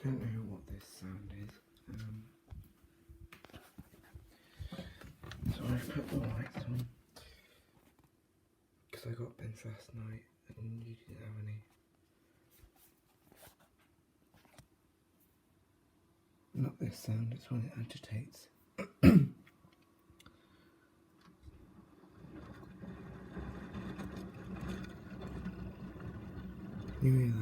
don't know what this sound is. So I put the lights on because I got bins last night and you didn't have any. Not this sound, it's when it agitates. You hear that?